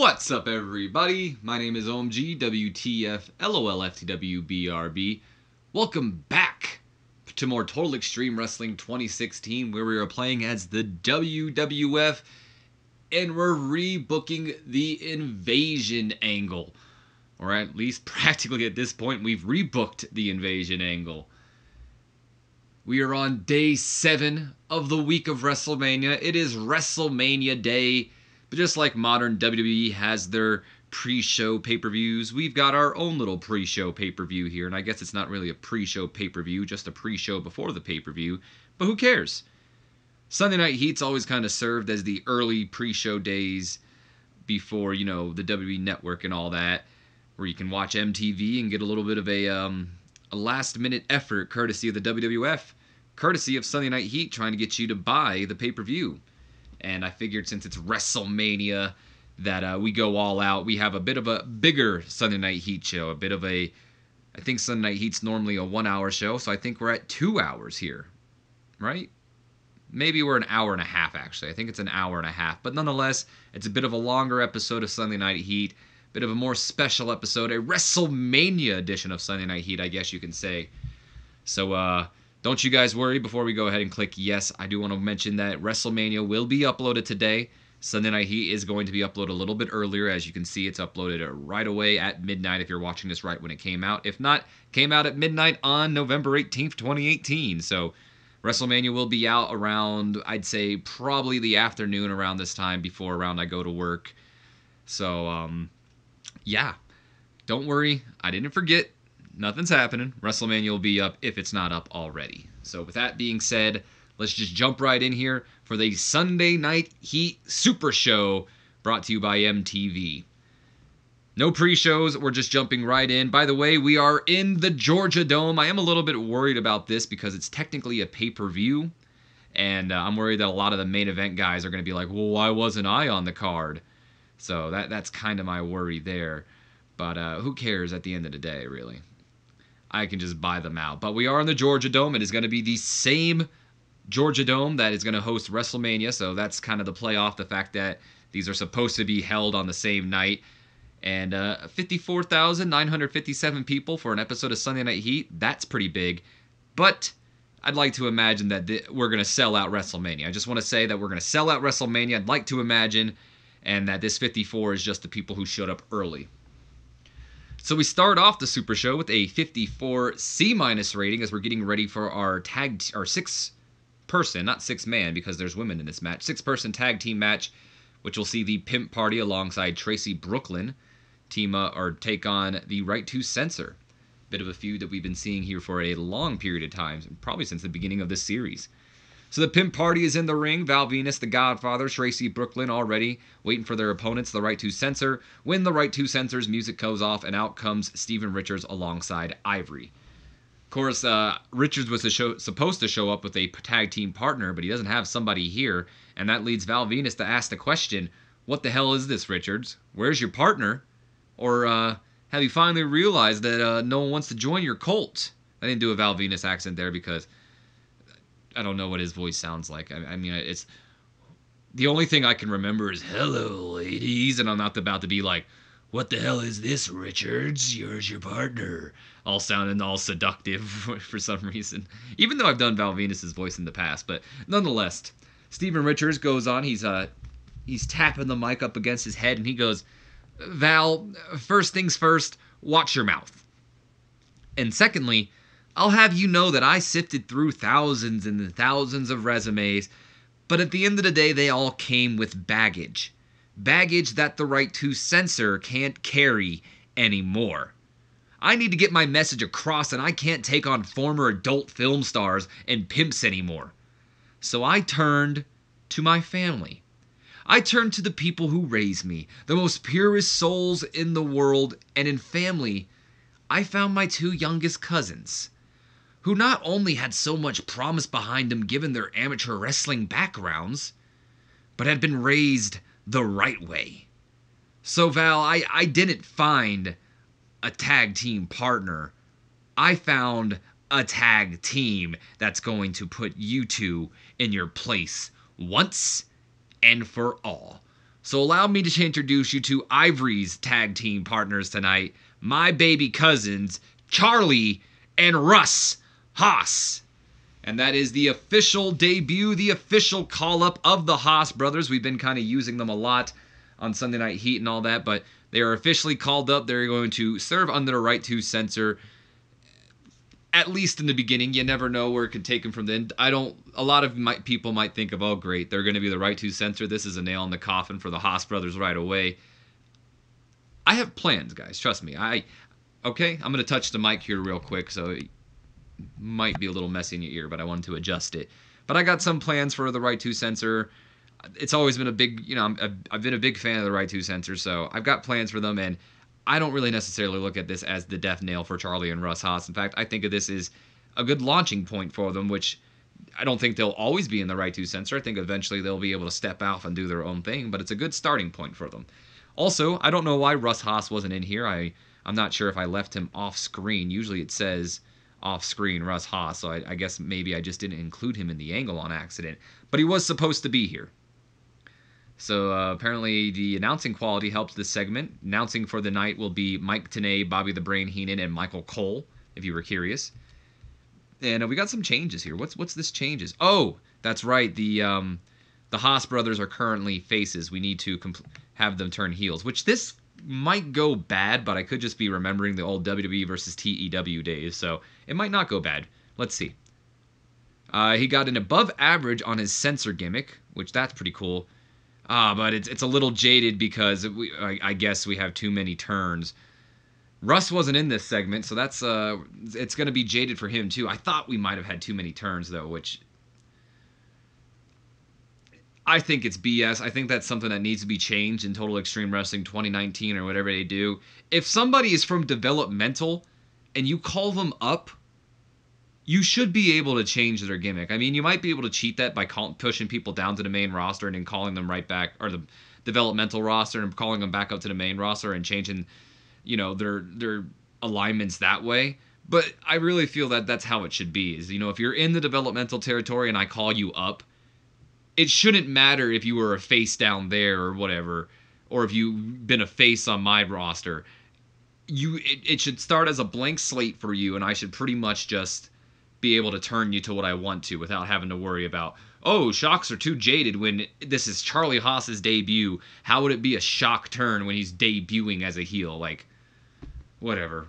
What's up, everybody? My name is OMG, WTF, LOL, FTW, BRB. Welcome back to more Total Extreme Wrestling 2016, where we are playing as the WWF, and we're rebooking the invasion angle. Or at least practically at this point, we've rebooked the invasion angle. We are on day 7 of the week of WrestleMania. It is WrestleMania day. But just like modern WWE has their pre-show pay-per-views, we've got our own little pre-show pay-per-view here. And I guess it's not really a pre-show pay-per-view, just a pre-show before the pay-per-view. But who cares? Sunday Night Heat's always kind of served as the early pre-show days before, you know, the WWE Network and all that, where you can watch MTV and get a little bit of a last-minute effort courtesy of the WWF, courtesy of Sunday Night Heat trying to get you to buy the pay-per-view. And I figured since it's WrestleMania that we go all out. We have a bit of a bigger Sunday Night Heat show. I think Sunday Night Heat's normally a 1-hour show, so I think we're at 2 hours here. Right? Maybe we're an hour and a half, actually. I think it's an hour and a half. But nonetheless, it's a bit of a longer episode of Sunday Night Heat. Bit of a more special episode. A WrestleMania edition of Sunday Night Heat, I guess you can say. So, don't you guys worry before we go ahead and click yes. I do want to mention that WrestleMania will be uploaded today. Sunday Night Heat is going to be uploaded a little bit earlier. As you can see, it's uploaded right away at midnight if you're watching this right when it came out. If not, came out at midnight on November 18th, 2018. So WrestleMania will be out around, I'd say, probably the afternoon around this time before around I go to work. So, yeah. Don't worry. I didn't forget. Nothing's happening. WrestleMania will be up if it's not up already. So with that being said, let's just jump right in here for the Sunday Night Heat Super Show brought to you by MTV. No pre-shows. We're just jumping right in. By the way, we are in the Georgia Dome. I am a little bit worried about this because it's technically a pay-per-view. And I'm worried that a lot of the main event guys are going to be like, well, why wasn't I on the card? So that's kind of my worry there. But who cares at the end of the day, really? I can just buy them out. But we are in the Georgia Dome. It is going to be the same Georgia Dome that is going to host WrestleMania. So that's kind of the play off the fact that these are supposed to be held on the same night. And 54,957 people for an episode of Sunday Night Heat. That's pretty big. But I'd like to imagine that we're going to sell out WrestleMania. I just want to say that we're going to sell out WrestleMania. I'd like to imagine. And that this 54 is just the people who showed up early. So we start off the Super Show with a 54 C- rating as we're getting ready for our 6-person, not 6-man because there's women in this match, 6-person tag team match, which will see the Pimp Party alongside Tracy Brooklyn take on the Right to Censor. Bit of a feud that we've been seeing here for a long period of time, probably since the beginning of this series. So the Pimp Party is in the ring. Val Venus, the Godfather, Tracy Brooklyn already waiting for their opponents, the Right to Censor. When the Right to Censor's music goes off, and out comes Steven Richards alongside Ivory. Of course, Richards was supposed to show up with a tag team partner, but he doesn't have somebody here, and that leads Val Venus to ask the question, what the hell is this, Richards? Where's your partner? Or have you finally realized that no one wants to join your cult? I didn't do a Val Venus accent there because I don't know what his voice sounds like. I mean, it's the only thing I can remember is "Hello, ladies," and I'm not about to be like, "What the hell is this, Richards? Here's your partner," all sounding all seductive for some reason. Even though I've done Val Venus's voice in the past, but nonetheless, Steven Richards goes on. He's tapping the mic up against his head, and he goes, "Val, first things first, watch your mouth. And secondly, I'll have you know that I sifted through thousands and thousands of resumes, but at the end of the day, they all came with baggage. Baggage that the Right to Censor can't carry anymore. I need to get my message across, and I can't take on former adult film stars and pimps anymore. So I turned to my family. I turned to the people who raised me, the most purest souls in the world, and in family, I found my 2 youngest cousins, who not only had so much promise behind them given their amateur wrestling backgrounds, but had been raised the right way. So Val, I didn't find a tag team partner. I found a tag team that's going to put you 2 in your place once and for all. So allow me to introduce you to Ivory's tag team partners tonight, my baby cousins, Charlie and Russ Haas. And that is the official debut, the official call-up of the Haas brothers. We've been kind of using them a lot on Sunday Night Heat and all that, but they are officially called up. They're going to serve under the right to censor, at least in the beginning. You never know where it could take them from then. A lot of people might think of, oh great, they're going to be the right to censor. This is a nail in the coffin for the Haas brothers right away. I have plans, guys. Trust me. Okay, I'm going to touch the mic here real quick, so it might be a little messy in your ear, but I wanted to adjust it. But I got some plans for the right to censor. It's always been a big, I've been a big fan of the right to censor, so I've got plans for them, and I don't really necessarily look at this as the death nail for Charlie and Russ Haas. In fact, I think of this as a good launching point for them, which I don't think they'll always be in the right to censor. I think eventually they'll be able to step off and do their own thing, but it's a good starting point for them. Also, I don't know why Russ Haas wasn't in here. I'm not sure if I left him off screen. Usually it says off screen Russ Haas, so I guess maybe I just didn't include him in the angle on accident. But he was supposed to be here. So apparently the announcing quality helps this segment. Announcing for the night will be Mike Tenay, Bobby the Brain Heenan, and Michael Cole, if you were curious. And we got some changes here. What's this changes? Oh, that's right. The Haas brothers are currently faces. We need to have them turn heels, which this might go bad, but I could just be remembering the old WWE versus TEW days, so it might not go bad. Let's see. He got an above average on his censor gimmick, which that's pretty cool. But it's a little jaded because I guess we have too many turns. Russ wasn't in this segment, so that's it's going to be jaded for him too. I thought we might have had too many turns though, which I think it's BS. I think that's something that needs to be changed in Total Extreme Wrestling 2019 or whatever they do. If somebody is from developmental and you call them up, you should be able to change their gimmick. I mean, you might be able to cheat that by pushing people down to the main roster and then calling them right back, or the developmental roster and calling them back up to the main roster and changing, their alignments that way. But I really feel that that's how it should be. Is, if you're in the developmental territory and I call you up, it shouldn't matter if you were a face down there or whatever, or if you've been a face on my roster. It should start as a blank slate for you, and I should pretty much just be able to turn you to what I want to without having to worry about, oh, shocks are too jaded when this is Charlie Haas's debut. How would it be a shock turn when he's debuting as a heel? Like, whatever.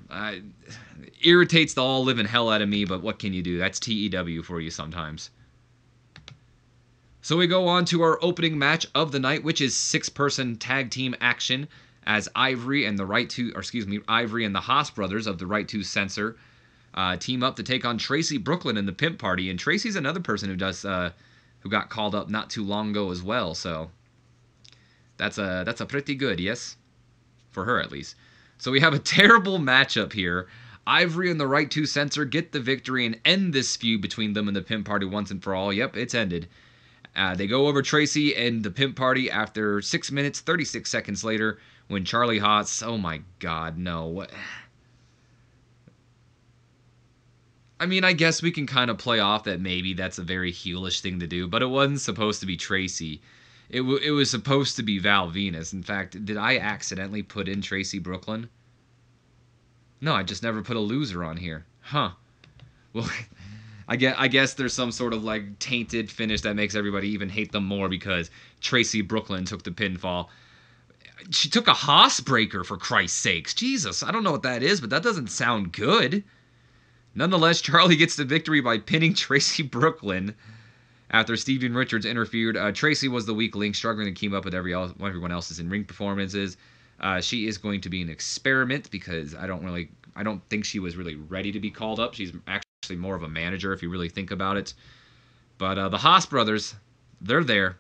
Irritates the all living hell out of me, but what can you do? That's TEW for you sometimes. So we go on to our opening match of the night, which is 6-person tag team action as Ivory and the Haas brothers of the Right to Censor team up to take on Tracy Brooklyn and the Pimp Party. And Tracy's another person who got called up not too long ago as well. So that's a pretty good, yes, for her at least. So we have a terrible matchup here. Ivory and the Right to Censor get the victory and end this feud between them and the Pimp Party once and for all. Yep, it's ended. They go over Tracy and the Pimp Party after 6 minutes, 36 seconds later, when Charlie Haas, oh my god, no. What? I mean, I guess we can kind of play off that maybe that's a very heelish thing to do, but it wasn't supposed to be Tracy. It was supposed to be Val Venus. In fact, did I accidentally put in Tracy Brooklyn? No, I just never put a loser on here. Huh. Well, I guess there's some sort of like tainted finish that makes everybody even hate them more because Tracy Brooklyn took the pinfall. She took a Haas breaker, for Christ's sakes. Jesus, I don't know what that is, but that doesn't sound good. Nonetheless, Charlie gets the victory by pinning Tracy Brooklyn after Steven Richards interfered. Tracy was the weak link, struggling to keep up with everyone else's in-ring performances. She is going to be an experiment because I don't think she was really ready to be called up. She's actually more of a manager if you really think about it. But the Haas brothers, they're there.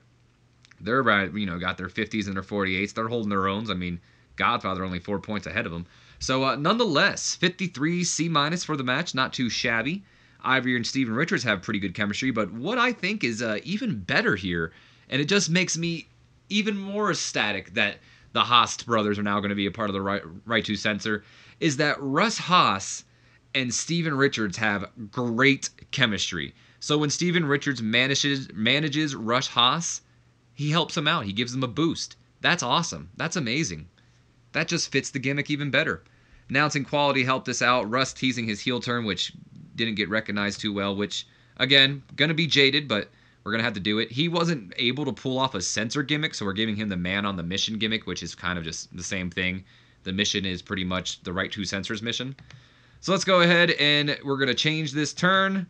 They're got their 50s and their 48s. They're holding their own. I mean, Godfather only 4 points ahead of them. So nonetheless, 53 C- for the match. Not too shabby. Ivory and Steven Richards have pretty good chemistry, but what I think is even better here, and it just makes me even more ecstatic that the Haas brothers are now going to be a part of the Right to Censor, is that Russ Haas and Steven Richards have great chemistry. So when Steven Richards manages Russ Haas, he helps him out. He gives him a boost. That's awesome. That's amazing. That just fits the gimmick even better. Announcing quality helped us out. Russ teasing his heel turn, which didn't get recognized too well, which, again, going to be jaded, but we're going to have to do it. He wasn't able to pull off a censor gimmick, so we're giving him the man on the mission gimmick, which is kind of just the same thing. The mission is pretty much the right two censors mission. So let's go ahead and we're going to change this turn.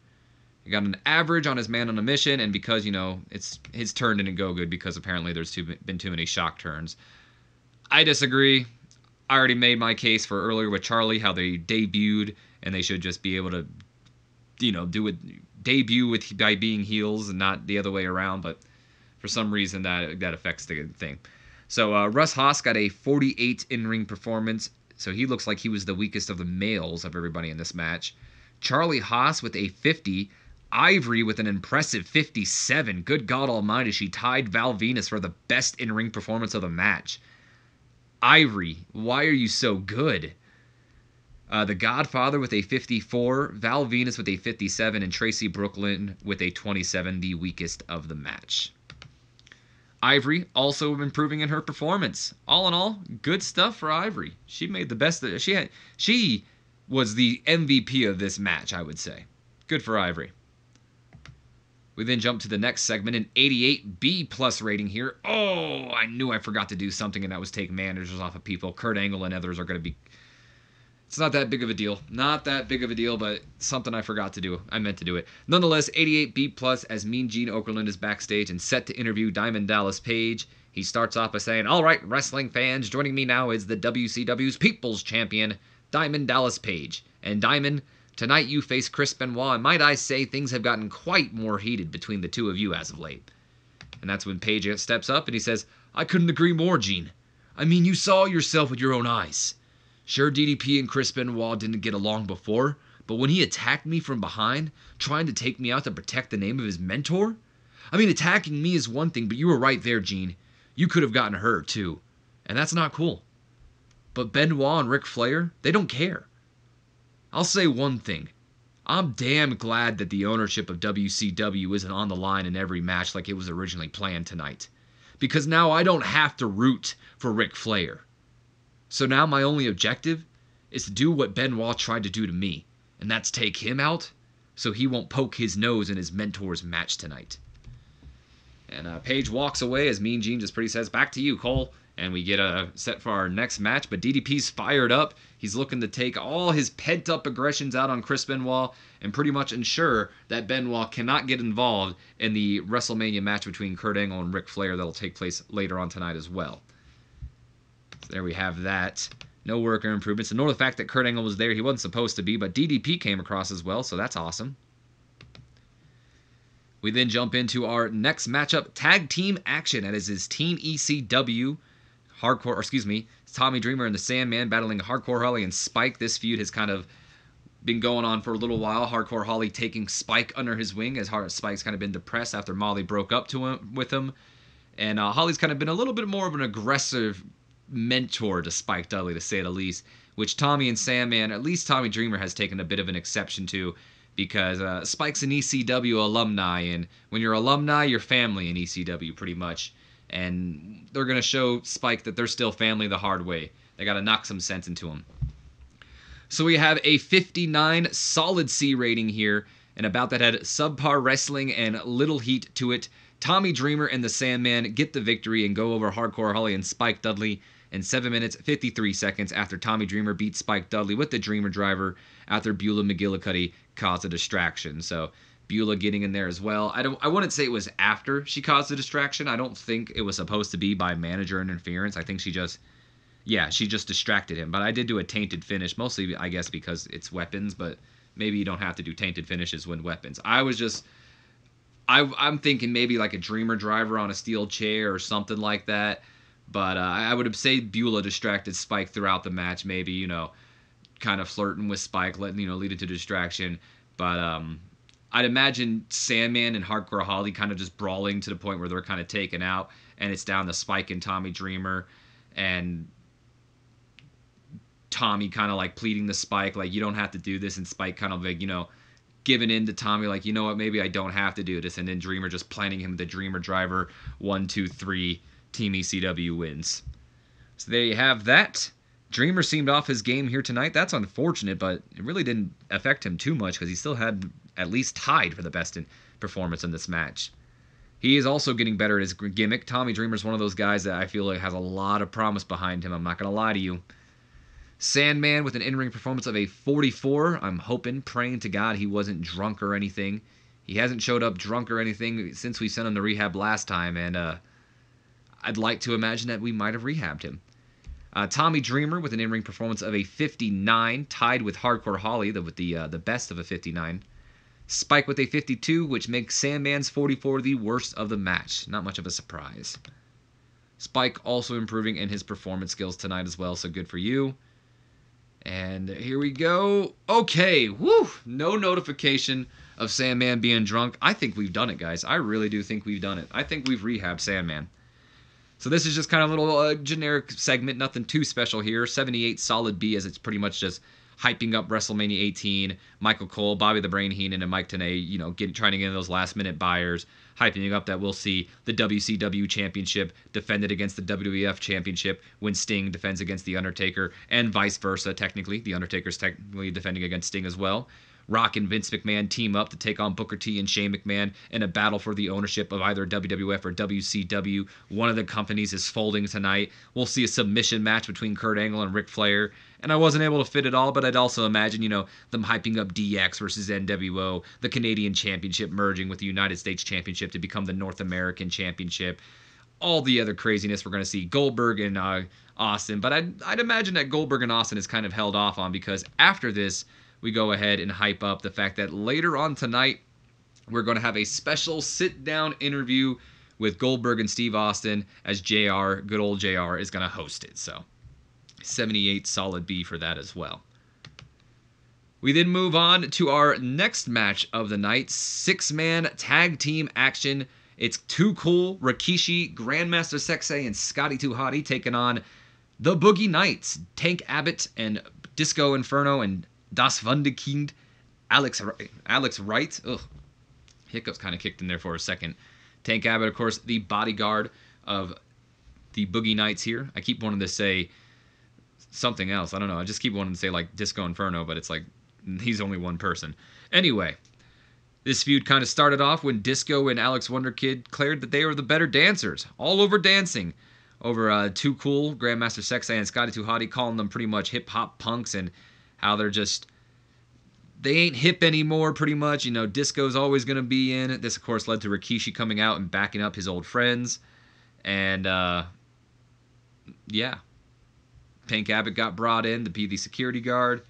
He got an average on his man on a mission, and because, it's his turn didn't go good because apparently there's been too many shock turns. I disagree. I already made my case for earlier with Charlie, how they debuted, and they should just be able to, debut by being heels and not the other way around, but for some reason that affects the thing. So Russ Haas got a 48 in-ring performance, so he looks like he was the weakest of the males of everybody in this match. Charlie Haas with a 50. Ivory with an impressive 57. Good God almighty, she tied Val Venus for the best in-ring performance of the match. Ivory, why are you so good? The Godfather with a 54, Val Venus with a 57, and Tracy Brooklyn with a 27, the weakest of the match. Ivory also improving in her performance. All in all, good stuff for Ivory. She made the best of it. She was the MVP of this match, I would say. Good for Ivory. We then jump to the next segment, an 88 B+ rating here. Oh, I knew I forgot to do something, and that was take managers off of people. Kurt Angle and others are going to be... It's not that big of a deal. Not that big of a deal, but something I forgot to do. I meant to do it. Nonetheless, 88 B+ as Mean Gene Okerlund is backstage and set to interview Diamond Dallas Page. He starts off by saying, "All right, wrestling fans, joining me now is the WCW's People's Champion, Diamond Dallas Page. And Diamond, tonight you face Chris Benoit, and might I say things have gotten quite more heated between the two of you as of late." And that's when Page steps up and he says, "I couldn't agree more, Gene. I mean, you saw yourself with your own eyes. Sure, DDP and Chris Benoit didn't get along before, but when he attacked me from behind, trying to take me out to protect the name of his mentor? I mean, attacking me is one thing, but you were right there, Gene. You could have gotten hurt, too. And that's not cool. But Benoit and Ric Flair, they don't care. I'll say one thing. I'm damn glad that the ownership of WCW isn't on the line in every match like it was originally planned tonight. Because now I don't have to root for Ric Flair. So now my only objective is to do what Benoit tried to do to me, and that's take him out so he won't poke his nose in his mentor's match tonight." And Page walks away as Mean Gene just pretty says, "Back to you, Cole." And we get set for our next match, but DDP's fired up. He's looking to take all his pent-up aggressions out on Chris Benoit and pretty much ensure that Benoit cannot get involved in the WrestleMania match between Kurt Angle and Ric Flair that'll take place later on tonight as well. So there we have that. No worker improvements. Ignore the fact that Kurt Angle was there. He wasn't supposed to be, but DDP came across as well, so that's awesome. We then jump into our next matchup, tag team action. That is Team ECW. Tommy Dreamer and the Sandman battling Hardcore Holly and Spike. This feud has kind of been going on for a little while. Hardcore Holly taking Spike under his wing as Spike's kind of been depressed after Molly broke up with him. And Holly's kind of been a little bit more of an aggressive mentor to Spike Dudley, to say the least, which Tommy and Sandman, at least Tommy Dreamer, has taken a bit of an exception to, because Spike's an ECW alumni, and when you're alumni, you're family in ECW pretty much, and they're going to show Spike that they're still family the hard way. They got to knock some sense into him. So we have a 59 solid C rating here, and about that had subpar wrestling and little heat to it. Tommy Dreamer and the Sandman get the victory and go over Hardcore Holly and Spike Dudley in 7 minutes 53 seconds after Tommy Dreamer beats Spike Dudley with the Dreamer Driver after Beulah McGillicuddy caused a distraction. So Beulah getting in there as well. I wouldn't say it was after she caused the distraction. I don't think it was supposed to be by manager interference. I think she just distracted him. But I did do a tainted finish, mostly I guess because it's weapons, but maybe you don't have to do tainted finishes when weapons. I'm thinking maybe like a Dreamer Driver on a steel chair or something like that. But I would have said Beulah distracted Spike throughout the match, maybe, kind of flirting with Spike, leading to distraction. But I'd imagine Sandman and Hardcore Holly kind of just brawling to the point where they're kind of taken out, and it's down to Spike and Tommy Dreamer, and Tommy kind of like pleading to Spike, like, you don't have to do this, and Spike kind of like, giving in to Tommy, like, you know what, maybe I don't have to do this, and then Dreamer just planting him with the Dreamer Driver, 1, 2, 3, Team ECW wins. So there you have that. Dreamer seemed off his game here tonight. That's unfortunate, but it really didn't affect him too much because he still had at least tied for the best performance in this match. He is also getting better at his gimmick. Tommy Dreamer's one of those guys that I feel like has a lot of promise behind him. I'm not going to lie to you. Sandman with an in-ring performance of a 44. I'm hoping, praying to God he wasn't drunk or anything. He hasn't showed up drunk or anything since we sent him to rehab last time, and I'd like to imagine that we might have rehabbed him. Tommy Dreamer with an in-ring performance of a 59, tied with Hardcore Holly with the best of a 59. Spike with a 52, which makes Sandman's 44 the worst of the match. Not much of a surprise. Spike also improving in his performance skills tonight as well, so good for you. And here we go. Okay, woo! No notification of Sandman being drunk. I think we've done it, guys. I really do think we've done it. I think we've rehabbed Sandman. So this is just kind of a little generic segment, nothing too special here. 78 solid B, as it's pretty much just hyping up WrestleMania 18. Michael Cole, Bobby the Brain Heenan, and Mike Tenay, trying to get in those last-minute buyers, hyping up that we'll see the WCW Championship defended against the WWF Championship when Sting defends against The Undertaker, and vice versa, technically. The Undertaker's technically defending against Sting as well. Rock and Vince McMahon team up to take on Booker T and Shane McMahon in a battle for the ownership of either WWF or WCW. One of the companies is folding tonight. We'll see a submission match between Kurt Angle and Ric Flair. And I wasn't able to fit it all, but I'd also imagine, them hyping up DX versus NWO, the Canadian Championship merging with the United States Championship to become the North American Championship. All the other craziness we're going to see. Goldberg and Austin. But I'd imagine that Goldberg and Austin is kind of held off on because after this, we go ahead and hype up the fact that later on tonight, we're going to have a special sit-down interview with Goldberg and Steve Austin as JR, good old JR, is going to host it. So 78 solid B for that as well. We then move on to our next match of the night, 6-man tag team action. It's Too Cool, Rikishi, Grandmaster Sexay, and Scotty 2 Hotty taking on the Boogie Knights, Tank Abbott and Disco Inferno and Das Wunderkind, Alex Wright. Ugh, hiccups kind of kicked in there for a second. Tank Abbott, of course, the bodyguard of the Boogie Knights here. I keep wanting to say something else. I don't know. I just keep wanting to say like Disco Inferno, but it's like he's only one person. Anyway, this feud kind of started off when Disco and Alex Wonderkid declared that they were the better dancers, all over dancing over Too Cool, Grandmaster Sexay, and Scotty 2 Hotty, calling them pretty much hip-hop punks and how they ain't hip anymore, pretty much. Disco's always going to be in it. This, of course, led to Rikishi coming out and backing up his old friends. And, yeah. Tank Abbott got brought in to be the security guard.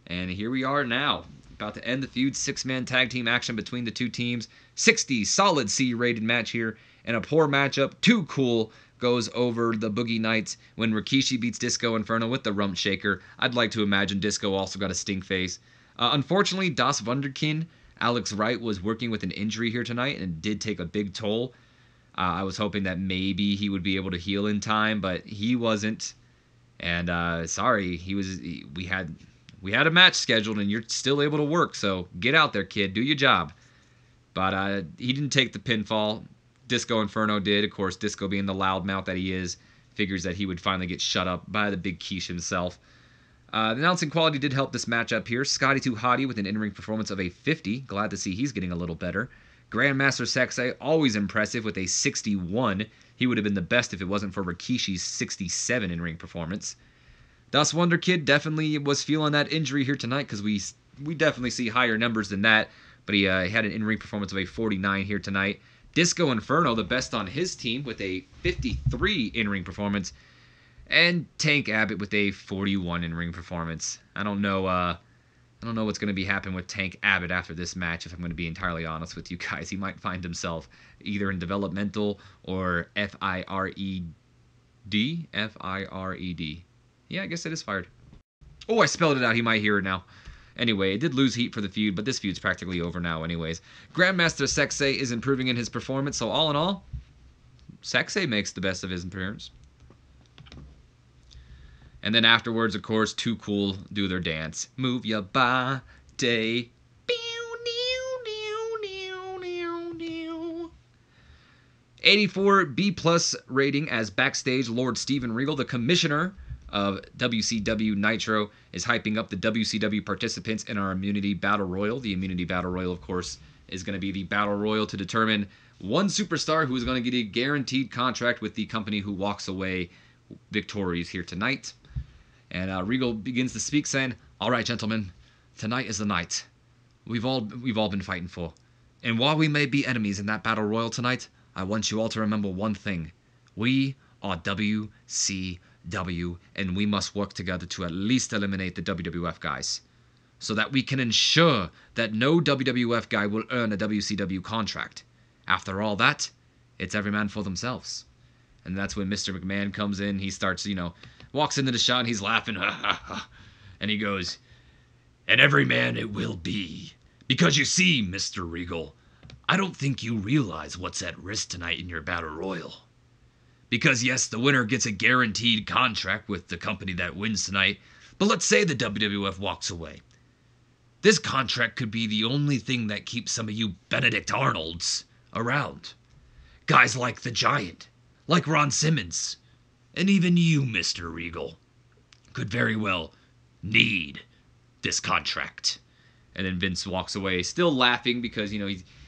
And here we are now, about to end the feud. 6-man tag team action between the two teams. 60 solid C-rated match here. And a poor matchup. Too Cool goes over the Boogie Knights when Rikishi beats Disco Inferno with the rump shaker. I'd like to imagine Disco also got a stink face. Unfortunately, Das Wunderkind, Alex Wright, was working with an injury here tonight and did take a big toll. I was hoping that maybe he would be able to heal in time, but he wasn't. And sorry, we had a match scheduled and you're still able to work, so get out there, kid, do your job. But he didn't take the pinfall. Disco Inferno did. Of course, Disco being the loudmouth that he is, figures that he would finally get shut up by the big quiche himself. The announcing quality did help this matchup here. Scotty 2 Hotty with an in-ring performance of a 50. Glad to see he's getting a little better. Grandmaster Sexay, always impressive with a 61. He would have been the best if it wasn't for Rikishi's 67 in-ring performance. Das Wunderkid definitely was feeling that injury here tonight because we definitely see higher numbers than that. But he had an in-ring performance of a 49 here tonight. Disco Inferno, the best on his team, with a 53 in-ring performance. And Tank Abbott with a 41 in-ring performance. I don't know what's going to be happening with Tank Abbott after this match, if I'm going to be entirely honest with you guys. He might find himself either in developmental or FIRED. FIRED. Yeah, I guess it is fired. Oh, I spelled it out. He might hear it now. Anyway, it did lose heat for the feud, but this feud's practically over now anyways. Grandmaster Sexay is improving in his performance, so all in all, Sexay makes the best of his appearance. And then afterwards, of course, Too Cool do their dance. Move your body. 84 B+ rating as backstage Lord Steven Regal, the commissioner of WCW Nitro, is hyping up the WCW participants in our Immunity Battle Royal. The Immunity Battle Royal, of course, is going to be the Battle Royal to determine one superstar who is going to get a guaranteed contract with the company who walks away victorious here tonight. And Regal begins to speak, saying, "All right, gentlemen, tonight is the night we've all been fighting for. And while we may be enemies in that Battle Royal tonight, I want you all to remember one thing. We are WCW, and we must work together to at least eliminate the WWF guys, so that we can ensure that no WWF guy will earn a WCW contract. After all that, it's every man for themselves." And that's when Mr. McMahon comes in. He starts, walks into the shot, and he's laughing. And he goes, "And every man it will be. Because you see, Mr. Regal, I don't think you realize what's at risk tonight in your Battle Royal. Because yes, the winner gets a guaranteed contract with the company that wins tonight, but let's say the WWF walks away. This contract could be the only thing that keeps some of you Benedict Arnolds around. Guys like the Giant, like Ron Simmons, and even you, Mr. Regal, could very well need this contract." And then Vince walks away, still laughing because,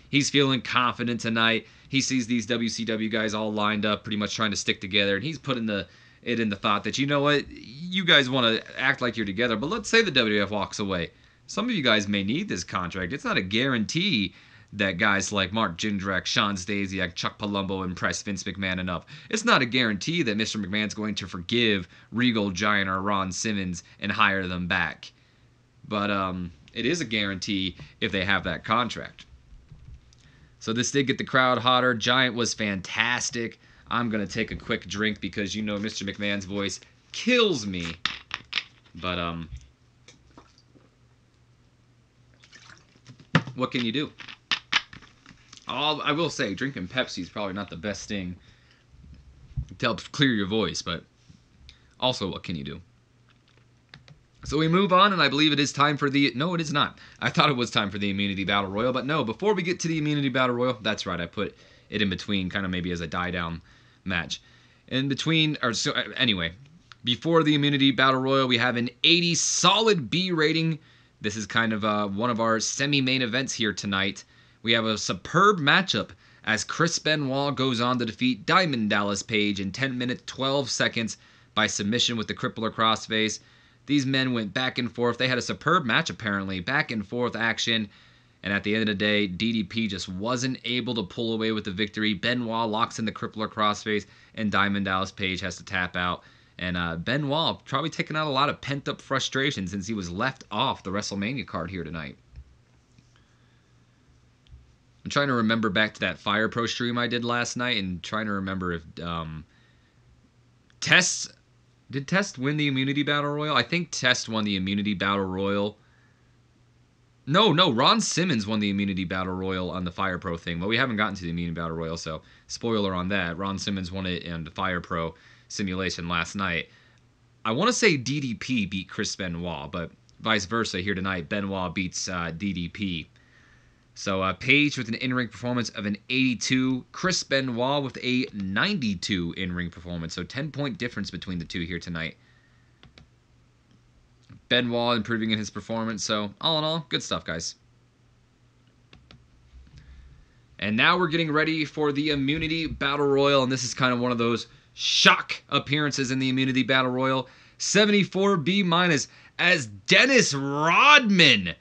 he's feeling confident tonight. He sees these WCW guys all lined up, pretty much trying to stick together, and he's putting it in the thought that, you know what, you guys want to act like you're together, but let's say the WWF walks away. Some of you guys may need this contract. It's not a guarantee that guys like Mark Jindrak, Sean Stasiak, Chuck Palumbo impress Vince McMahon enough. It's not a guarantee that Mr. McMahon's going to forgive Regal, Giant, or Ron Simmons and hire them back. But it is a guarantee if they have that contract. So this did get the crowd hotter. Giant was fantastic. I'm going to take a quick drink because Mr. McMahon's voice kills me. But what can you do? I will say, drinking Pepsi is probably not the best thing to help clear your voice, but also, what can you do? So we move on, and I believe it is time for the... No, it is not. I thought it was time for the Immunity Battle Royal, but no, before we get to the Immunity Battle Royal, that's right, I put it in between, kind of maybe as a die-down match. Anyway, before the Immunity Battle Royal, we have an 80 solid B rating. This is kind of one of our semi-main events here tonight. We have a superb matchup as Chris Benoit goes on to defeat Diamond Dallas Page in 10 minutes 12 seconds by submission with the Crippler Crossface. These men went back and forth. They had a superb match, apparently. Back and forth action. And at the end of the day, DDP just wasn't able to pull away with the victory. Benoit locks in the Crippler Crossface, and Diamond Dallas Page has to tap out. And Benoit probably taking out a lot of pent-up frustration since he was left off the WrestleMania card here tonight. I'm trying to remember back to that Fire Pro stream I did last night and trying to remember if Did Test win the Immunity Battle Royal? I think Test won the Immunity Battle Royal. No, Ron Simmons won the Immunity Battle Royal on the Fire Pro thing. Well, we haven't gotten to the Immunity Battle Royal, so spoiler on that. Ron Simmons won it in the Fire Pro simulation last night. I want to say DDP beat Chris Benoit, but vice versa here tonight. Benoit beats DDP. So Page with an in-ring performance of an 82. Chris Benoit with a 92 in-ring performance. So 10-point difference between the two here tonight. Benoit improving in his performance. So all in all, good stuff, guys. And now we're getting ready for the Immunity Battle Royal. And this is kind of one of those shock appearances in the Immunity Battle Royal. 74 B- as Dennis Rodman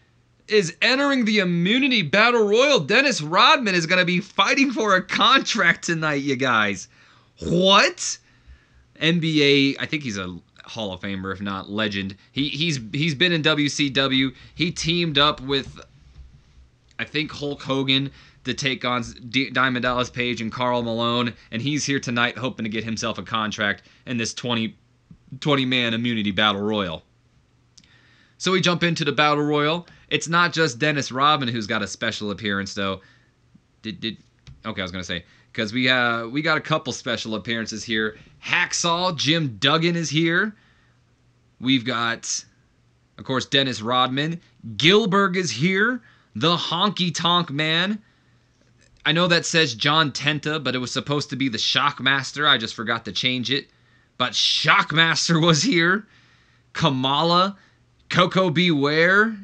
is entering the Immunity Battle Royal. Dennis Rodman is going to be fighting for a contract tonight, you guys. What? NBA, I think he's a Hall of Famer, if not legend. He's been in WCW. He teamed up with, I think, Hulk Hogan to take on Diamond Dallas Page and Karl Malone, and he's here tonight hoping to get himself a contract in this 20-man Immunity Battle Royal. So we jump into the Battle Royal. It's not just Dennis Rodman who's got a special appearance, though. Okay, I was going to say, because we got a couple special appearances here. Hacksaw Jim Duggan is here. We've got, of course, Dennis Rodman. Gilbert is here. The Honky Tonk Man. I know that says John Tenta, but it was supposed to be the Shockmaster. I just forgot to change it. But Shockmaster was here. Kamala. Coco Beware.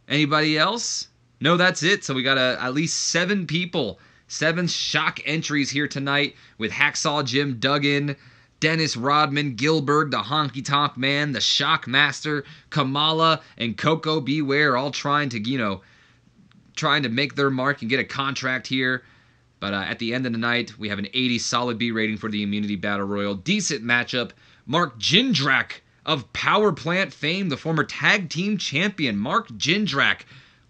Anybody else? No, that's it. So we got at least 7 people. 7 shock entries here tonight with Hacksaw Jim Duggan, Dennis Rodman, Gilbert, the Honky Tonk Man, the Shockmaster, Kamala, and Coco Beware all trying to, trying to make their mark and get a contract here. But at the end of the night, we have an 80 solid B rating for the Immunity Battle Royal. Decent matchup. Mark Jindrak of Power Plant fame, the former tag team champion. Mark Jindrak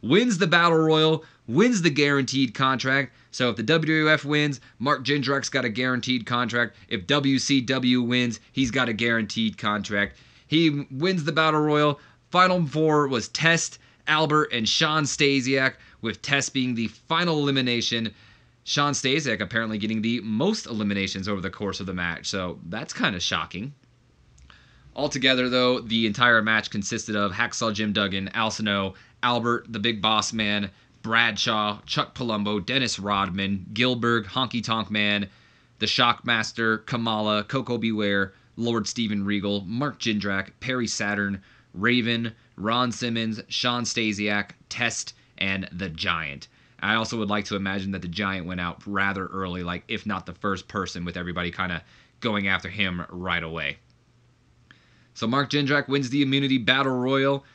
wins the Battle Royal, wins the guaranteed contract. So if the WWF wins, Mark Jindrak's got a guaranteed contract. If WCW wins, he's got a guaranteed contract. He wins the Battle Royal. Final 4 was Test, Albert, and Shawn Stasiak, with Test being the final elimination. Shawn Stasiak apparently getting the most eliminations over the course of the match, so that's kind of shocking. Altogether, though, the entire match consisted of Hacksaw Jim Duggan, Al Snow, Albert, the Big Boss Man, Bradshaw, Chuck Palumbo, Dennis Rodman, Gilbert, Honky Tonk Man, the Shockmaster, Kamala, Coco Beware, Lord Steven Regal, Mark Jindrak, Perry Saturn, Raven, Ron Simmons, Shawn Stasiak, Test, and The Giant. I also would like to imagine that The Giant went out rather early, like if not the first person, with everybody kind of going after him right away. So Mark Jindrak wins the Immunity Battle Royal.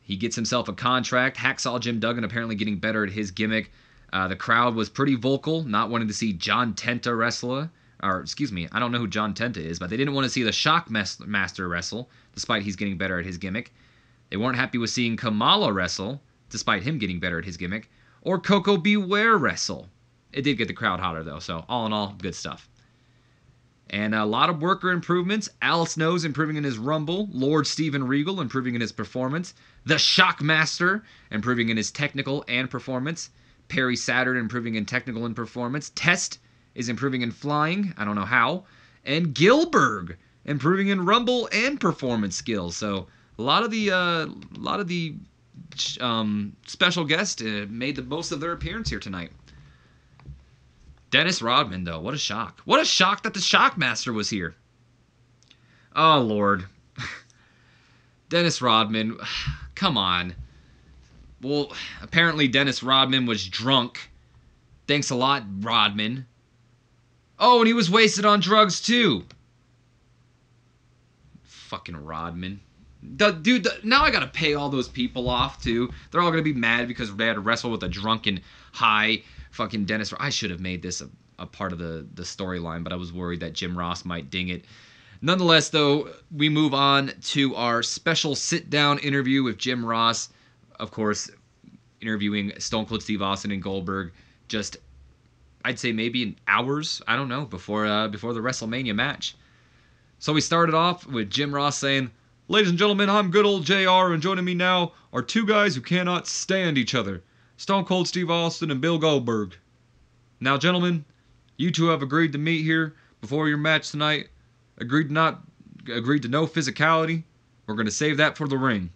He gets himself a contract. Hacksaw Jim Duggan apparently getting better at his gimmick. The crowd was pretty vocal, not wanting to see John Tenta wrestle. Or, excuse me, I don't know who John Tenta is, but they didn't want to see the Shockmaster wrestle, despite he's getting better at his gimmick. They weren't happy with seeing Kamala wrestle, despite him getting better at his gimmick. Or Coco Beware wrestle. It did get the crowd hotter, though, so all in all, good stuff. And a lot of worker improvements. Al Snow's improving in his Rumble. Lord Steven Regal improving in his performance. The Shockmaster improving in his technical and performance. Perry Saturn improving in technical and performance. Test is improving in flying. I don't know how. And Gilbert improving in Rumble and performance skills. So a lot of the special guests made the most of their appearance here tonight. Dennis Rodman, though, what a shock. What a shock that the Shockmaster was here. Oh, Lord. Dennis Rodman, come on. Well, apparently Dennis Rodman was drunk. Thanks a lot, Rodman. Oh, and he was wasted on drugs, too. Fucking Rodman. Dude, now I gotta pay all those people off, too. They're all gonna be mad because they had to wrestle with a drunken, high... fucking Dennis. I should have made this a part of the storyline, but I was worried that Jim Ross might ding it. Nonetheless, though, we move on to our special sit-down interview with Jim Ross. Of course, interviewing Stone Cold Steve Austin and Goldberg just, I'd say maybe in hours, I don't know, before the WrestleMania match. So we started off with Jim Ross saying, "Ladies and gentlemen, I'm good old JR, and joining me now are 2 guys who cannot stand each other. Stone Cold Steve Austin and Bill Goldberg. Now, gentlemen, you 2 have agreed to meet here before your match tonight. Agreed to no physicality. We're going to save that for the ring.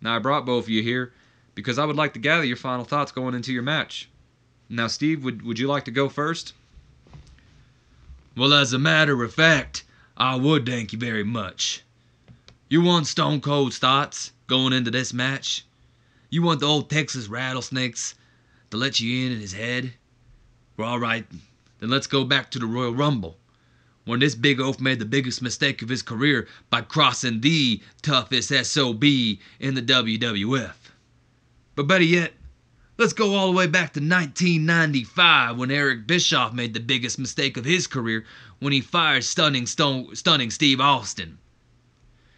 Now, I brought both of you here because I would like to gather your final thoughts going into your match. Now, Steve, would you like to go first?" "Well, as a matter of fact, I would, thank you very much. You want Stone Cold's thoughts going into this match? You want the old Texas rattlesnakes to let you in his head? Well, all right, then let's go back to the Royal Rumble, when this big oaf made the biggest mistake of his career by crossing the toughest SOB in the WWF. But better yet, let's go all the way back to 1995, when Eric Bischoff made the biggest mistake of his career when he fired stunning Steve Austin.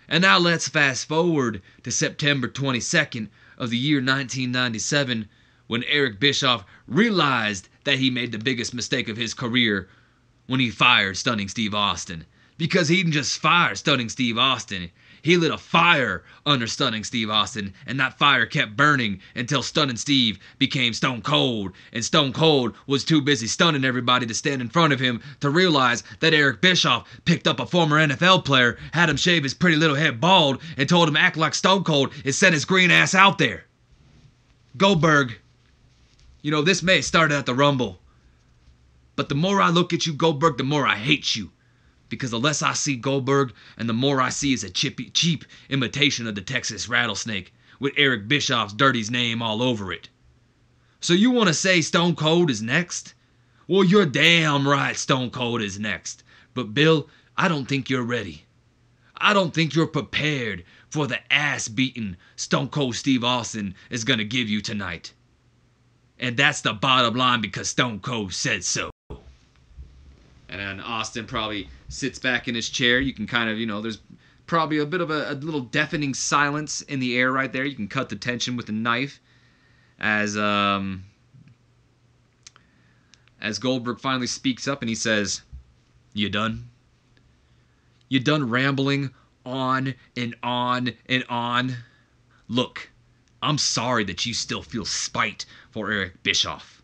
And now let's fast forward to September 22nd of the year 1997, when Eric Bischoff realized that he made the biggest mistake of his career when he fired Stunning Steve Austin. Because he didn't just fire Stunning Steve Austin, he lit a fire under Stunning Steve Austin, and that fire kept burning until Stunning Steve became Stone Cold, and Stone Cold was too busy stunning everybody to stand in front of him to realize that Eric Bischoff picked up a former NFL player, had him shave his pretty little head bald, and told him act like Stone Cold and send his green ass out there. Goldberg, This may have started at the Rumble, but the more I look at you, Goldberg, the more I hate you. Because the less I see Goldberg, and the more I see is a cheap imitation of the Texas Rattlesnake with Eric Bischoff's dirty name all over it. So you want to say Stone Cold is next? Well, you're damn right Stone Cold is next. But Bill, I don't think you're ready. I don't think you're prepared for the ass-beating Stone Cold Steve Austin is going to give you tonight. And that's the bottom line because Stone Cold said so. And then Austin probably sits back in his chair. You can kind of, there's probably a bit of a little deafening silence in the air right there. You can cut the tension with a knife as Goldberg finally speaks up and he says, "You done? You done rambling on and on and on? Look, I'm sorry that you still feel spite for Eric Bischoff,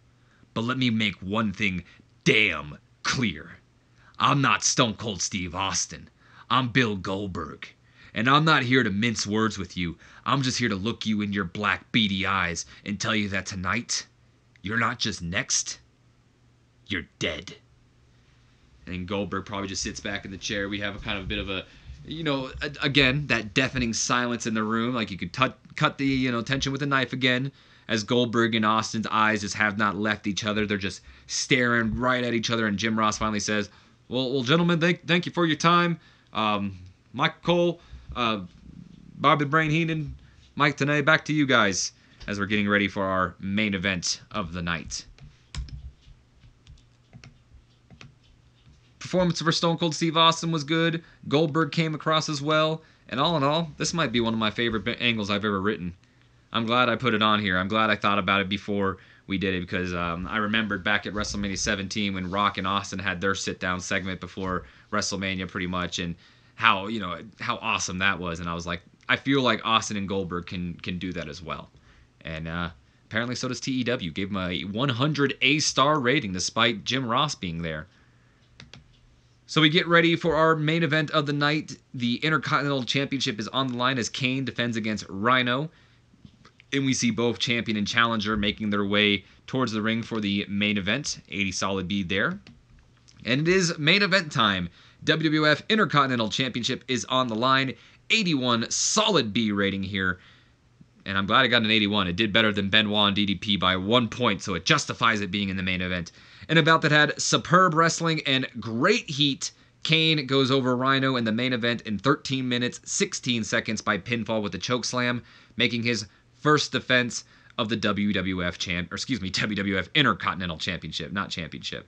but let me make one thing damn clear. I'm not Stone Cold Steve Austin. I'm Bill Goldberg. And I'm not here to mince words with you. I'm just here to look you in your black beady eyes and tell you that tonight, you're not just next, you're dead." And Goldberg probably just sits back in the chair. We have a kind of a bit of a, again, that deafening silence in the room. Like you could cut the, tension with a knife again. As Goldberg and Austin's eyes just have not left each other. They're just staring right at each other. And Jim Ross finally says, Well, gentlemen, thank you for your time. Michael Cole, Bobby the Brain Heenan, Mike Tenay, back to you guys as we're getting ready for our main event of the night. Performance for Stone Cold Steve Austin was good. Goldberg came across as well. And all in all, this might be one of my favorite angles I've ever written. I'm glad I put it on here. I'm glad I thought about it before we did it because I remembered back at WrestleMania 17 when Rock and Austin had their sit-down segment before WrestleMania pretty much, and how awesome that was. And I was like, I feel like Austin and Goldberg can do that as well. And apparently so does TEW. Gave him a 100 A-star rating despite Jim Ross being there. So we get ready for our main event of the night. The Intercontinental Championship is on the line as Kane defends against Rhino. And we see both champion and challenger making their way towards the ring for the main event. 80 solid B there. And it is main event time. WWF Intercontinental Championship is on the line. 81 solid B rating here. And I'm glad I got an 81. It did better than Benoit and DDP by 1 point, so it justifies it being in the main event. And a bout that had superb wrestling and great heat. Kane goes over Rhino in the main event in 13 minutes, 16 seconds by pinfall with a chokeslam, making his first defense of the WWF Intercontinental Championship, not championship.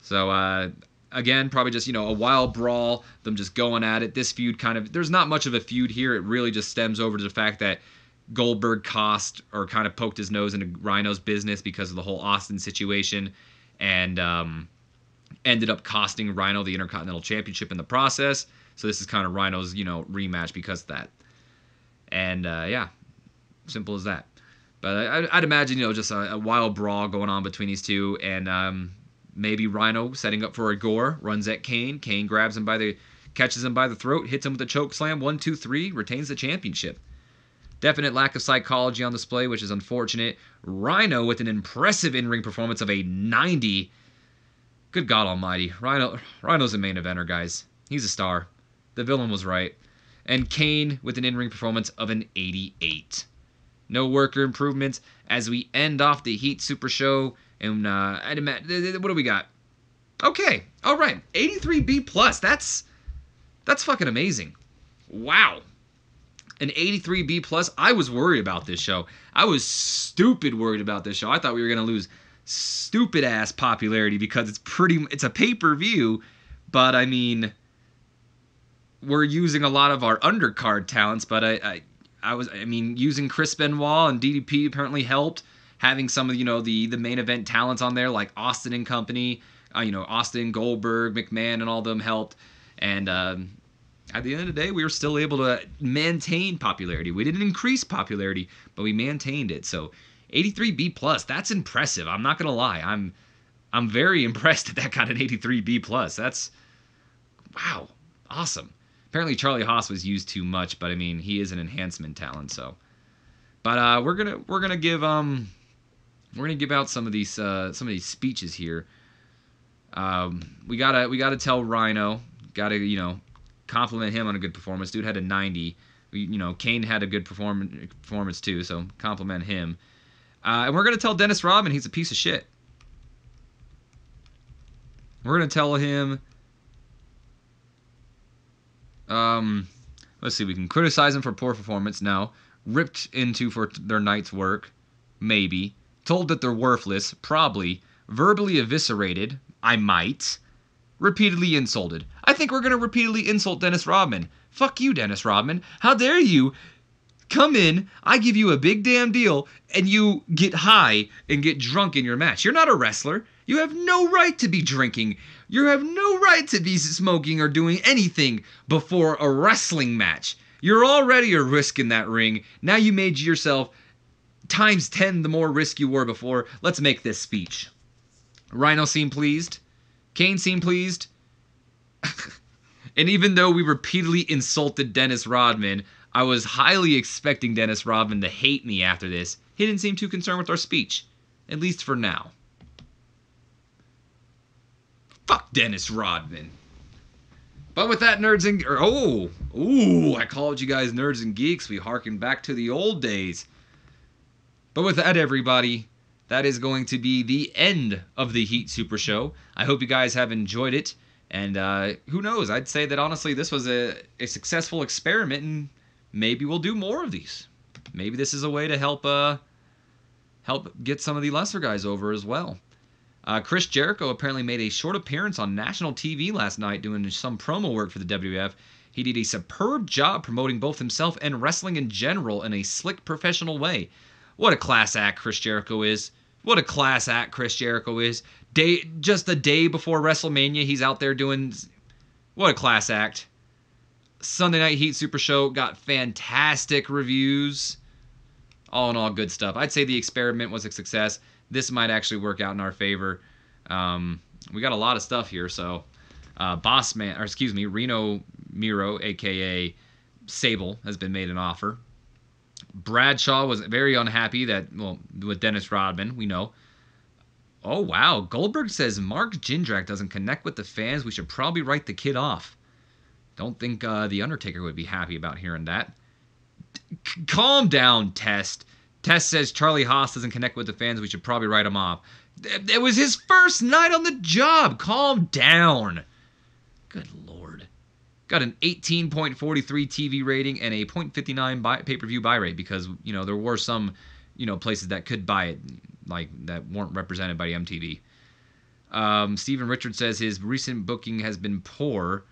So, again, probably just, a wild brawl, them just going at it. This feud there's not much of a feud here. It really just stems over to the fact that Goldberg poked his nose into Rhino's business because of the whole Austin situation, and ended up costing Rhino the Intercontinental Championship in the process. So this is kind of Rhino's, rematch because of that. And, yeah. Simple as that. But I'd imagine, just a wild brawl going on between these two, and maybe Rhino setting up for a gore, runs at Kane. Kane catches him by the throat, hits him with a choke slam. 1, 2, 3, retains the championship. Definite lack of psychology on display, which is unfortunate. Rhino with an impressive in-ring performance of a 90. Good God Almighty, Rhino's a main eventer, guys. He's a star. The villain was right. And Kane with an in-ring performance of an 88. No worker improvements as we end off the Heat Super Show. And what do we got? Okay, all right, 83B+. That's fucking amazing. Wow, an 83B+. I was worried about this show. I was stupid worried about this show. I thought we were gonna lose stupid ass popularity because it's a pay-per-view, but I mean, we're using a lot of our undercard talents, but using Chris Benoit and DDP apparently helped. Having some of, the main event talents on there, like Austin and company, Austin, Goldberg, McMahon, and all of them helped. And at the end of the day, we were still able to maintain popularity. We didn't increase popularity, but we maintained it. So 83B+, that's impressive. I'm not going to lie. I'm very impressed at that kind of 83B+. That's, wow, awesome. Apparently Charlie Haas was used too much, but I mean, he is an enhancement talent, so. But we're gonna give we're gonna give out some of these speeches here. We gotta tell Rhino, gotta compliment him on a good performance. Dude had a 90. Kane had a good performance too, so compliment him. And we're gonna tell Dennis Rodman he's a piece of shit. We're gonna tell him. Let's see. We can criticize him for poor performance. No. Ripped into for their night's work. Maybe. Told that they're worthless. Probably. Verbally eviscerated. I might. Repeatedly insulted. I think we're gonna repeatedly insult Dennis Rodman. Fuck you, Dennis Rodman. How dare you come in, I give you a big damn deal, and you get high and get drunk in your match. You're not a wrestler. You have no right to be drinking. You have no right to be smoking or doing anything before a wrestling match. You're already a risk in that ring. Now you made yourself times 10 the more risk you were before. Let's make this speech. Rhino seemed pleased. Kane seemed pleased. And even though we repeatedly insulted Dennis Rodman, I was highly expecting Dennis Rodman to hate me after this. He didn't seem too concerned with our speech. At least for now. Fuck Dennis Rodman. But with that, nerds and... I called you guys nerds and geeks. We harken back to the old days. But with that, everybody, that is going to be the end of the Heat Super Show. I hope you guys have enjoyed it. And who knows? I'd say that honestly, this was a successful experiment, and maybe we'll do more of these. Maybe this is a way to help get some of the lesser guys over as well. Chris Jericho apparently made a short appearance on national TV last night doing some promo work for the WWF. He did a superb job promoting both himself and wrestling in general in a slick, professional way. What a class act Chris Jericho is. What a class act Chris Jericho is. Just a day before WrestleMania, he's out there doing... What a class act. Sunday Night Heat Super Show got fantastic reviews. All in all, good stuff. I'd say the experiment was a success. This might actually work out in our favor. We got a lot of stuff here, so... Reno Miro, a.k.a. Sable, has been made an offer. Bradshaw was very unhappy with Dennis Rodman, we know. Oh, wow. Goldberg says Mark Jindrak doesn't connect with the fans. We should probably write the kid off. Don't think The Undertaker would be happy about hearing that. Calm down, Test. Test says Charlie Haas doesn't connect with the fans. We should probably write him off. It was his first night on the job. Calm down. Good Lord. Got an 18.43 TV rating and a 0.59 pay-per-view buy rate because, there were some, places that could buy it, like, that weren't represented by MTV. Steven Richards says his recent booking has been poor.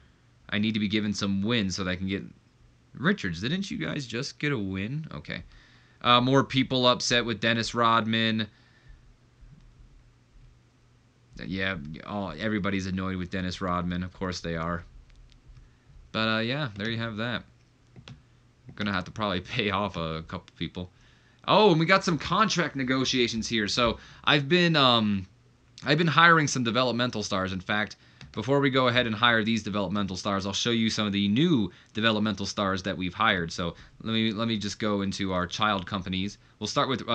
I need to be given some wins so that I can get... Richards, didn't you guys just get a win? Okay. More people upset with Dennis Rodman. Yeah, everybody's annoyed with Dennis Rodman. Of course they are. But, yeah, there you have that. I'm going to have to probably pay off a couple people. Oh, and we got some contract negotiations here. So, I've been hiring some developmental stars. In fact, before we go ahead and hire these developmental stars, I'll show you some of the new developmental stars that we've hired. So, let me just go into our child companies. We'll start with...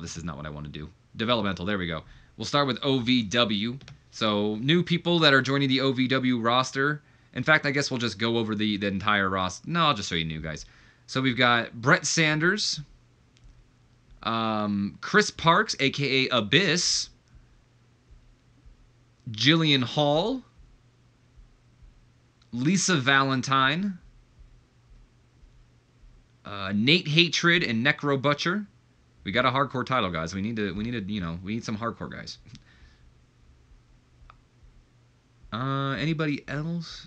this is not what I want to do. Developmental, there we go. We'll start with OVW. So, new people that are joining the OVW roster. In fact, I guess we'll just go over the entire roster. No, I'll just show you new guys. So we've got Brett Sanders, Chris Parks, a.k.a. Abyss, Jillian Hall, Lisa Valentine, Nate Hatred, and Necro Butcher. We got a hardcore title, guys. We need some hardcore guys. Anybody else?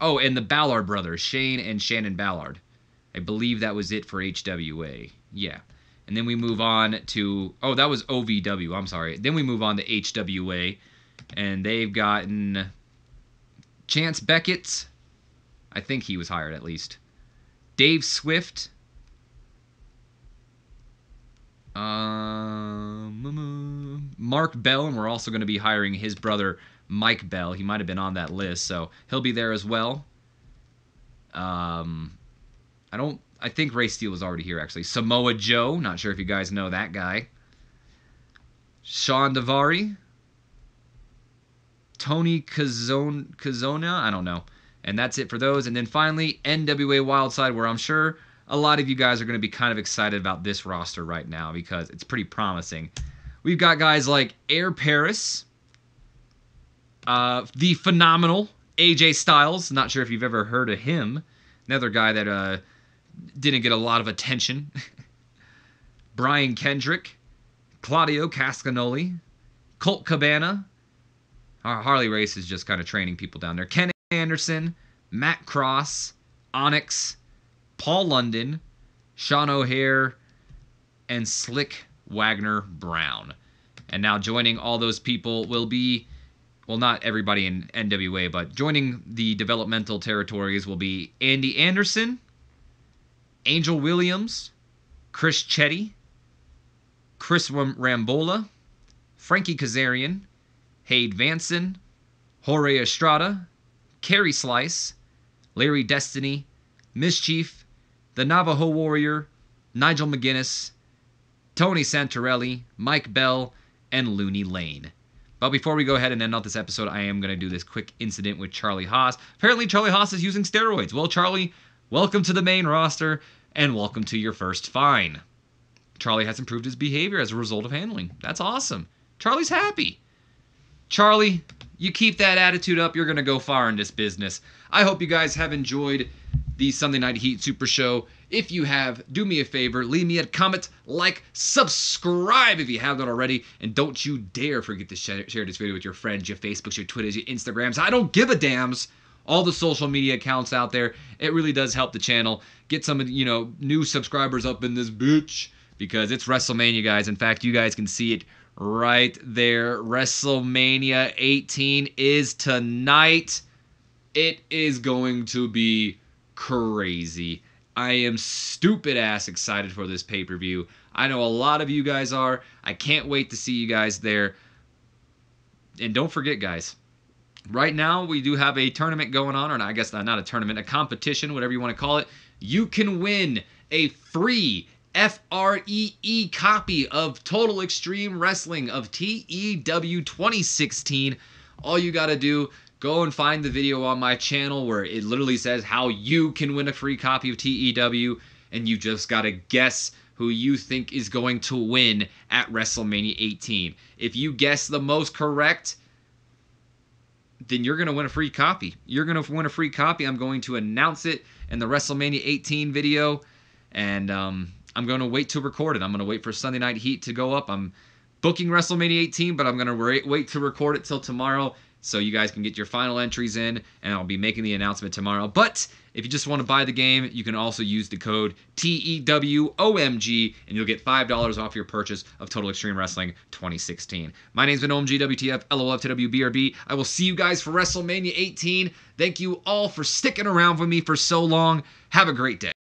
Oh, and the Ballard brothers, Shane and Shannon Ballard. I believe that was it for HWA. Yeah. And then we move on to... Oh, that was OVW. I'm sorry. Then we move on to HWA. And they've gotten... Chance Beckett. I think he was hired, at least. Dave Swift. Mark Bell. And we're also going to be hiring his brother... Mike Bell. He might have been on that list, so he'll be there as well. I I think Ray Steele was already here, actually. Samoa Joe. Not sure if you guys know that guy. Sean Davari. Tony Kazona. I don't know. And that's it for those. And then finally, NWA Wildside, where I'm sure a lot of you guys are going to be kind of excited about this roster right now because it's pretty promising. We've got guys like Air Paris, the phenomenal AJ Styles. Not sure if you've ever heard of him. Another guy that didn't get a lot of attention. Brian Kendrick, Claudio Cascanoli, Colt Cabana. Harley Race is just kind of training people down there. Ken Anderson, Matt Cross, Onyx, Paul London, Sean O'Hare, and Slick Wagner Brown. And now joining all those people will be, well, not everybody in NWA, but joining the developmental territories will be Andy Anderson, Angel Williams, Chris Chetty, Chris Rambola, Frankie Kazarian, Hayde Vanson, Jorge Estrada, Kerry Slice, Larry Destiny, Mischief, the Navajo Warrior, Nigel McGuinness, Tony Santorelli, Mike Bell, and Looney Lane. But before we go ahead and end off this episode, I am going to do this quick incident with Charlie Haas. Apparently, Charlie Haas is using steroids. Well, Charlie, welcome to the main roster, and welcome to your first fine. Charlie has improved his behavior as a result of handling. That's awesome. Charlie's happy. Charlie, you keep that attitude up, you're going to go far in this business. I hope you guys have enjoyed the Sunday Night Heat Super Show. If you have, do me a favor, leave me a comment, like, subscribe if you haven't already, and don't you dare forget to share this video with your friends, your Facebooks, your Twitters, your Instagrams. I don't give a dams. All the social media accounts out there. It really does help the channel. Get some, new subscribers up in this bitch, because it's WrestleMania, guys. In fact, you guys can see it right there. WrestleMania 18 is tonight. It is going to be crazy. I am stupid ass excited for this pay-per-view. I know a lot of you guys are. I can't wait to see you guys there. And don't forget, guys, right now we do have a tournament going on, or I guess not a tournament, a competition, whatever you want to call it. You can win a free FREE copy of Total Extreme Wrestling of TEW 2016. All you got to do, go and find the video on my channel where it literally says how you can win a free copy of TEW, and you just got to guess who you think is going to win at WrestleMania 18. If you guess the most correct, then you're going to win a free copy. You're going to win a free copy. I'm going to announce it in the WrestleMania 18 video, and I'm going to wait to record it. I'm going to wait for Sunday Night Heat to go up. I'm booking WrestleMania 18, but I'm going to wait to record it till tomorrow so you guys can get your final entries in, and I'll be making the announcement tomorrow. But if you just want to buy the game, you can also use the code TEWOMG, and you'll get $5 off your purchase of Total Extreme Wrestling 2016. My name's been OMG, WTF, LOL, FTW, BRB. I will see you guys for WrestleMania 18. Thank you all for sticking around with me for so long. Have a great day.